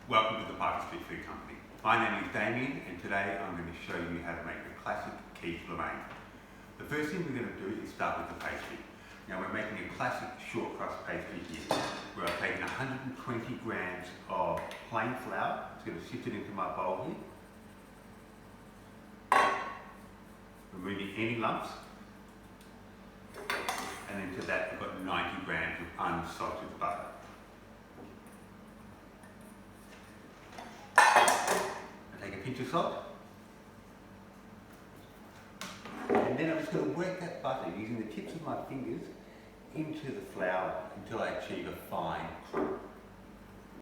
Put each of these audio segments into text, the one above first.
Welcome to the Parker Street Food Company. My name is Damien and today I'm going to show you how to make a classic Quiche Lorraine. The first thing we're going to do is start with the pastry. Now we're making a classic short crust pastry here where I've taken 120 grams of plain flour. I'm going to sift it into my bowl here. Removing any lumps. And into that I've got 90 grams of unsalted butter. Pinch of salt, and then I'm just going to work that butter using the tips of my fingers into the flour until I achieve a fine crumb.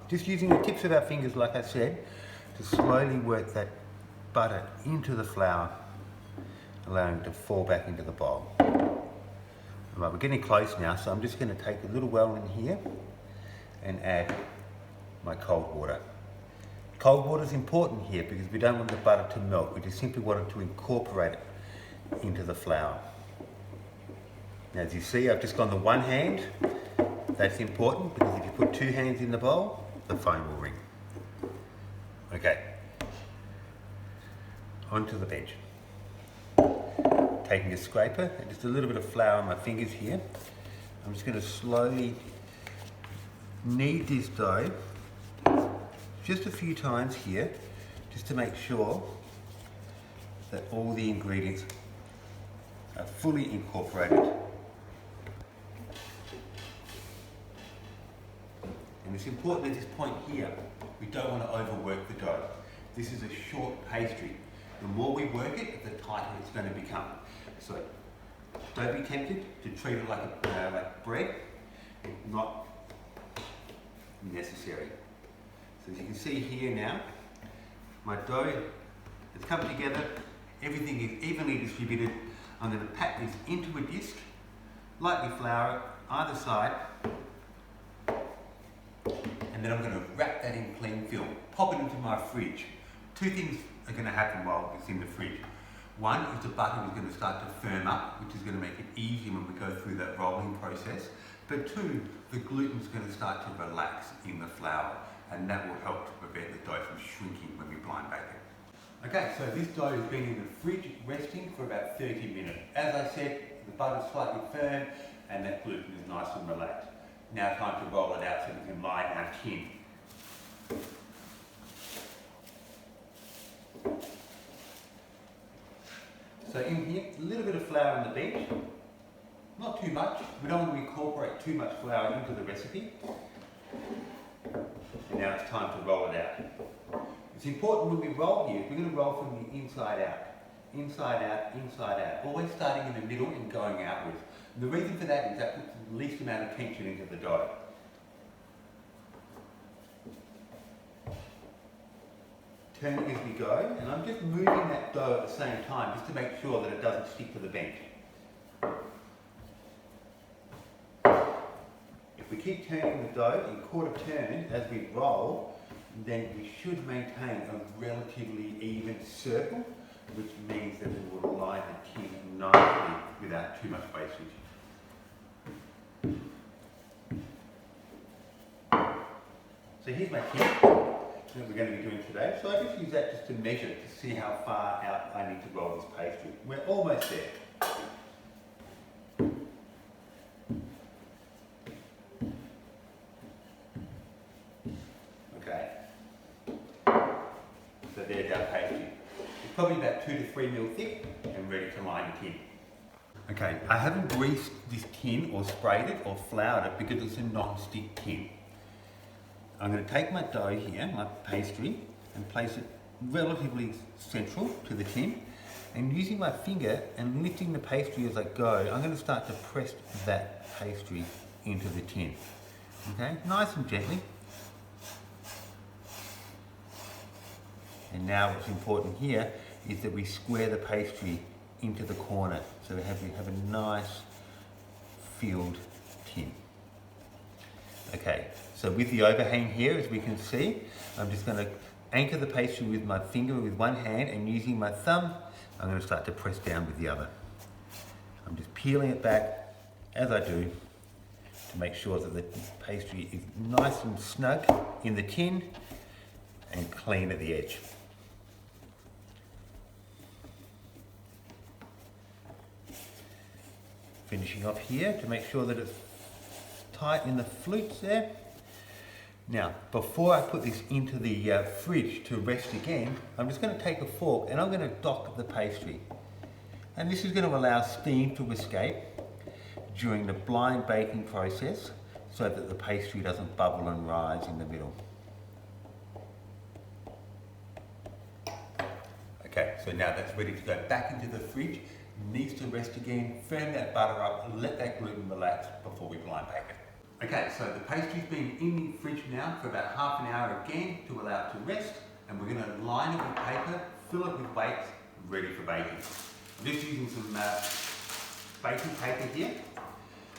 Just using the tips of our fingers, like I said, to slowly work that butter into the flour, allowing it to fall back into the bowl. Right, we're getting close now, so I'm just going to take a little well in here and add my cold water. Cold water is important here because we don't want the butter to melt. We just simply want it to incorporate it into the flour. Now, as you see, I've just gone the one hand. That's important because if you put two hands in the bowl, the phone will ring. Okay, onto the bench. Taking a scraper and just a little bit of flour on my fingers here. I'm just going to slowly knead this dough just a few times here, just to make sure that all the ingredients are fully incorporated. And it's important at this point here, we don't want to overwork the dough. This is a short pastry. The more we work it, the tighter it's going to become. So don't be tempted to treat it like bread. It's not necessary. So as you can see here now, my dough has come together, everything is evenly distributed. I'm going to pack this into a disc, lightly flour it either side, and then I'm going to wrap that in cling film, pop it into my fridge. Two things are going to happen while it's in the fridge. One is the butter is going to start to firm up, which is going to make it easier when we go through that rolling process. But two, the gluten is going to start to relax in the flour, and that will help to prevent the dough from shrinking when we blind bake it. Okay, so this dough has been in the fridge resting for about 30 minutes. As I said, the butter's slightly firm and that gluten is nice and relaxed. Now time to roll it out so we can line our tin. So in here, a little bit of flour on the bench. Not too much. We don't want to incorporate too much flour into the recipe. And now it's time to roll it out. It's important when we roll here, we're going to roll from the inside out. Inside out, inside out. Always starting in the middle and going outwards. And the reason for that is that puts the least amount of tension into the dough. Turning as we go, and I'm just moving that dough at the same time just to make sure that it doesn't stick to the bench. If we keep turning the dough in quarter turns as we roll, then we should maintain a relatively even circle, which means that we will line the tin nicely without too much wastage. So here's my tin that we're going to be doing today. So I just use that just to measure to see how far out I need to roll this pastry. We're almost there. Okay. So there's our pastry. It's probably about 2 to 3 mil thick and ready to line the tin. Okay, I haven't greased this tin or sprayed it or floured it because it's a non-stick tin. I'm going to take my dough here, my pastry, and place it relatively central to the tin. And using my finger and lifting the pastry as I go, I'm going to start to press that pastry into the tin. Okay, nice and gently. And now what's important here is that we square the pastry into the corner. So we have a nice filled tin. Okay, so with the overhang here, as we can see, I'm just going to anchor the pastry with my finger with one hand, and using my thumb, I'm going to start to press down with the other. I'm just peeling it back as I do to make sure that the pastry is nice and snug in the tin and clean at the edge. Finishing off here to make sure that it's tight in the flutes there. Now, before I put this into the fridge to rest again, I'm just going to take a fork and I'm going to dock the pastry. And this is going to allow steam to escape during the blind baking process so that the pastry doesn't bubble and rise in the middle. Okay, so now that's ready to go back into the fridge. Needs to rest again, firm that butter up, let that gluten relax before we blind bake it. Okay, so the pastry's been in the fridge now for about half an hour again to allow it to rest, and we're going to line it with paper, fill it with weights, ready for baking. I'm just using some baking paper here,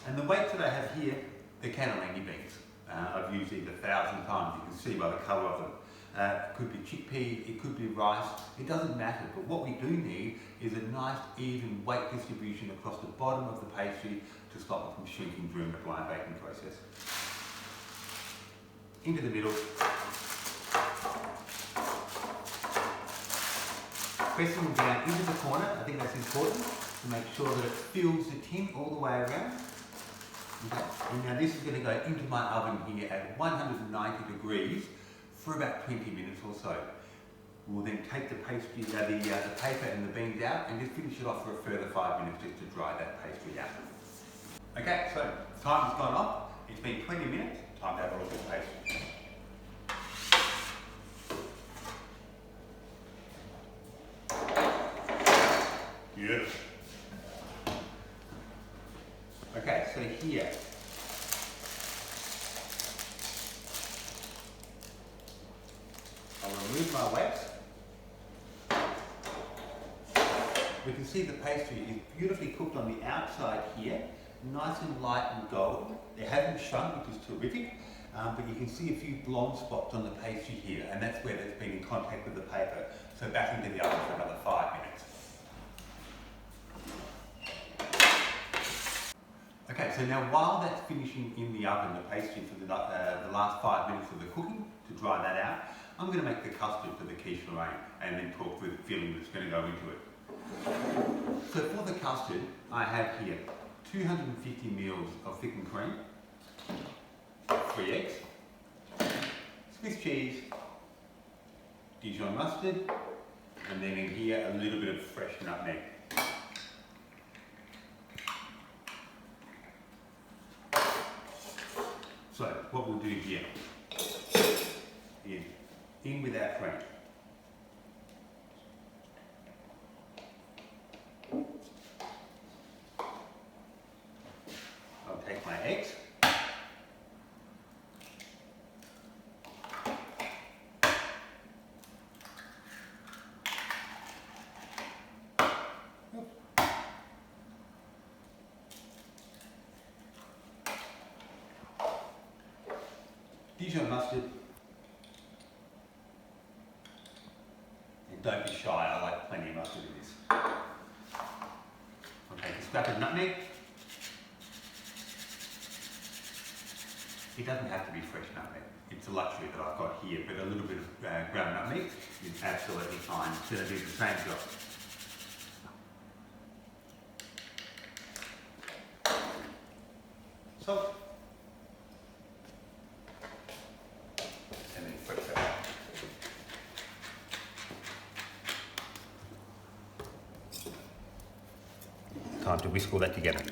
and the weights that I have here, they're cannellini beans. I've used these 1,000 times, you can see by the colour of them. It could be chickpea, it could be rice, it doesn't matter, but what we do need is a nice even weight distribution across the bottom of the pastry to stop it from shrinking during the blind baking process. Into the middle. Pressing them down into the corner, I think that's important to make sure that it fills the tin all the way around. Okay. And now this is going to go into my oven here at 190 degrees for about 20 minutes or so. We'll then take the pastry, the paper and the beans out and just finish it off for a further 5 minutes just to dry that pastry out. Okay, so time has gone off. It's been 20 minutes. Time to have a look at the pastry. Beautiful. Okay, so here. I'll remove my wax. We can see the pastry is beautifully cooked on the outside here, nice and light and gold. They haven't shrunk, which is terrific, but you can see a few blonde spots on the pastry here, and that's where it's been in contact with the paper. So back into the oven for another 5 minutes. Okay, so now while that's finishing in the oven, the pastry for the last 5 minutes of the cooking, to dry that out, I'm going to make the custard for the Quiche Lorraine and then talk through the filling that's going to go into it. So for the custard, I have here 250 ml of thickened cream, 3 eggs, Swiss cheese, Dijon mustard, and then in here a little bit of fresh nutmeg. So what we'll do here is in with our cream. I'll take my eggs. Dijon mustard. And don't be shy, I like plenty of mustard in this. I'll take a scrap of nutmeg. It doesn't have to be fresh nutmeg. It's a luxury that I've got here, but a little bit of ground nutmeg is absolutely fine. It's going to do the same job. Salt. And then fresh pepper. Time to whisk all that together.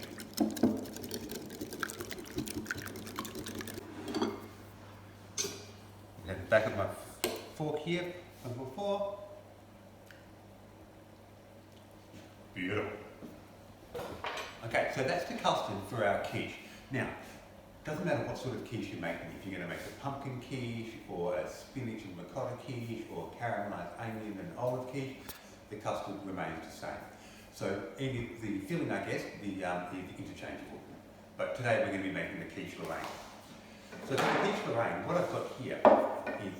Back at my fork here from before. Beautiful. Okay, so that's the custard for our quiche. Now, doesn't matter what sort of quiche you're making. If you're going to make a pumpkin quiche, or a spinach and ricotta quiche, or caramelized onion and olive quiche, the custard remains the same. So the filling, I guess, is interchangeable. But today we're going to be making the Quiche Lorraine. So for the Quiche Lorraine, what I've got here is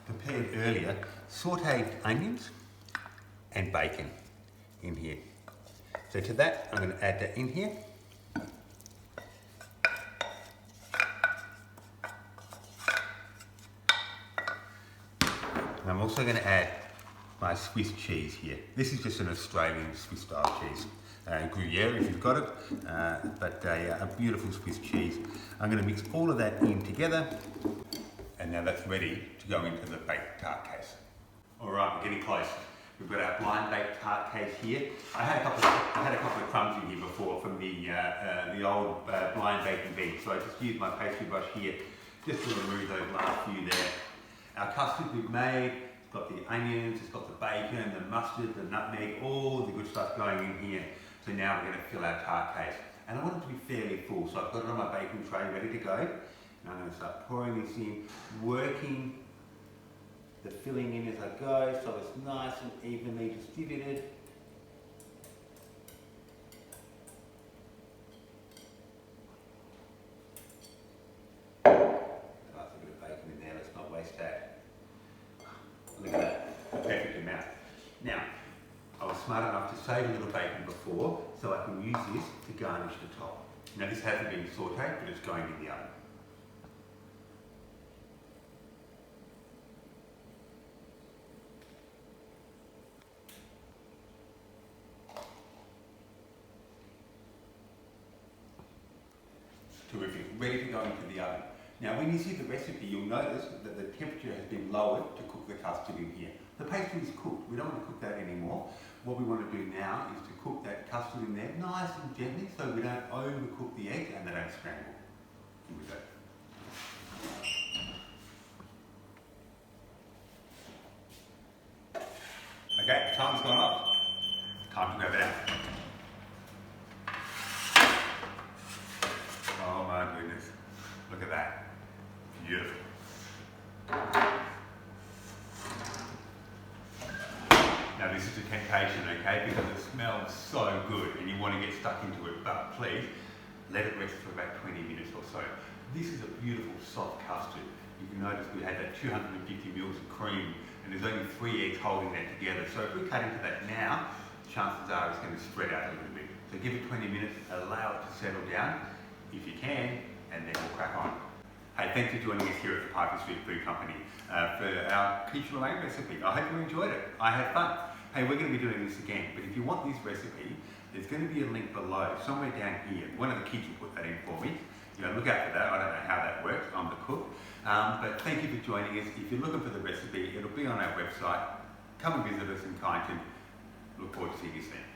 prepared earlier sautéed onions and bacon in here. So to that, I'm going to add that in here. And I'm also going to add my Swiss cheese here. This is just an Australian Swiss style cheese. Gruyere if you've got it, but a beautiful Swiss cheese. I'm going to mix all of that in together, and now that's ready to go into the baked tart case. Alright, we're getting close. We've got our blind baked tart case here. I had a couple of crumbs in here before from the old blind baking bead, so I just used my pastry brush here just to remove those last few there. Our custard we've made, it's got the onions, it's got the bacon, the mustard, the nutmeg, all the good stuff going in here. So now we're going to fill our tart case. And I want it to be fairly full, so I've got it on my baking tray ready to go. And I'm going to start pouring this in, working the filling in as I go, so it's nice and evenly distributed. Nice a bit of bacon in there, let's not waste that. Look at that, the perfect amount. Now, I was smart enough to save a little bacon before, so I can use this to garnish the top. Now this hasn't been sauteed, but it's going in the oven. Terrific, ready to go into the oven. Now when you see the recipe, you'll notice that the temperature has been lowered to cook the custard in here. The pastry is cooked, we don't want to cook that anymore. What we want to do now is to cook that custard in there nice and gently so we don't overcook the eggs and they don't scramble. Here we go. Okay, the time's gone off. Time to go down. Oh my goodness, look at that. Beautiful. Now this is a temptation, okay, because it smells so good and you want to get stuck into it, but please let it rest for about 20 minutes or so. This is a beautiful soft custard. You can notice we had that 250 mils of cream and there's only 3 eggs holding that together. So if we cut into that now, chances are it's going to spread out a little bit. So give it 20 minutes, allow it to settle down if you can, and then we'll crack on. Hey, thanks for joining us here at the Parker Street Food Company for our Quiche Lorraine recipe. I hope you enjoyed it. I had fun. Hey, we're going to be doing this again, but if you want this recipe, there's going to be a link below, somewhere down here. One of the kids will put that in for me. You know, look out for that. I don't know how that works. I'm the cook. But thank you for joining us. If you're looking for the recipe, it'll be on our website. Come and visit us in Kyneton. Look forward to seeing you soon.